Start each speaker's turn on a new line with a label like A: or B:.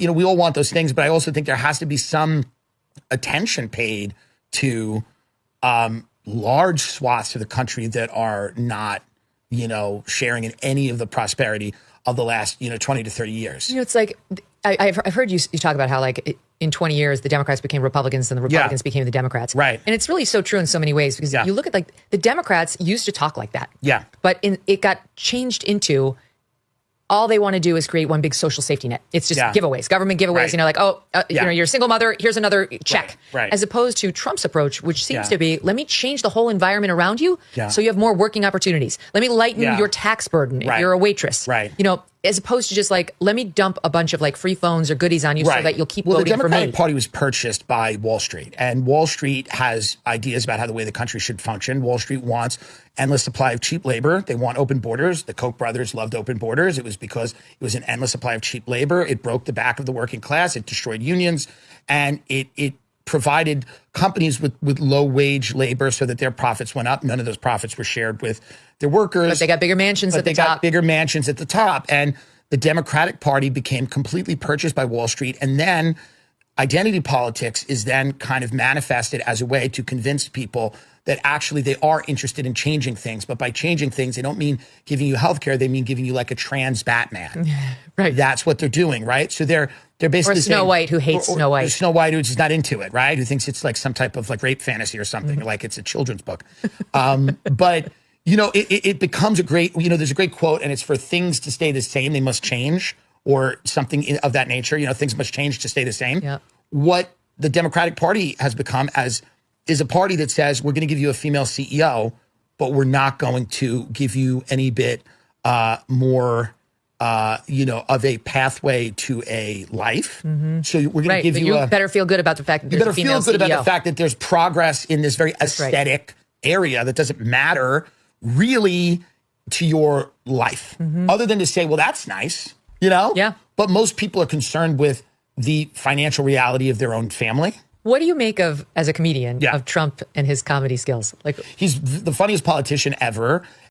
A: we all want those things, but I also think there has to be some attention paid to large swaths of the country that are not, sharing in any of the prosperity of the last, 20 to 30 years.
B: It's like, I've heard you talk about how in 20 years, the Democrats became Republicans and the Republicans became the Democrats.
A: Right.
B: And it's really so true in so many ways because you look at the Democrats used to talk like that.
A: Yeah.
B: But it got changed into all they want to do is create one big social safety net. It's just giveaways, government giveaways.
A: Right.
B: You're a single mother. Here's another check.
A: Right.
B: As opposed to Trump's approach, which seems to be, let me change the whole environment around you so you have more working opportunities. Let me lighten your tax burden if you're a waitress.
A: Right.
B: As opposed to just let me dump a bunch of free phones or goodies on you so that you'll keep voting for me.
A: The Democratic Party was purchased by Wall Street, and Wall Street has ideas about how the way the country should function. Wall Street wants endless supply of cheap labor. They want open borders. The Koch brothers loved open borders. It was because it was an endless supply of cheap labor. It broke the back of the working class. It destroyed unions, and it provided companies with low wage labor so that their profits went up. None of those profits were shared with their workers.
B: But they got bigger mansions at the top.
A: They got bigger mansions at the top. And the Democratic Party became completely purchased by Wall Street. And then identity politics is then kind of manifested as a way to convince people that actually they are interested in changing things. But by changing things, they don't mean giving you healthcare. They mean giving you a trans Batman.
B: Right.
A: That's what they're doing, right? So they're basically
B: or Snow White, who hates Snow White.
A: Snow White, who's just not into it, right? Who thinks it's some type of rape fantasy or something, like it's a children's book. But it becomes a great, there's a great quote, and it's for things to stay the same, they must change, or something of that nature. Things must change to stay the same.
B: Yep.
A: What the Democratic Party has become is a party that says we're going to give you a female CEO, but we're not going to give you any bit more, of a pathway to a life. Mm-hmm. So we're going to give you
B: better feel good about the fact that there's a female CEO.
A: You better feel good about the fact that there's progress in this very aesthetic area that doesn't matter really to your life, other than to say, well, that's nice,
B: Yeah.
A: But most people are concerned with the financial reality of their own family.
B: What do you make of, as a comedian, of Trump and his comedy skills?
A: He's the funniest politician ever.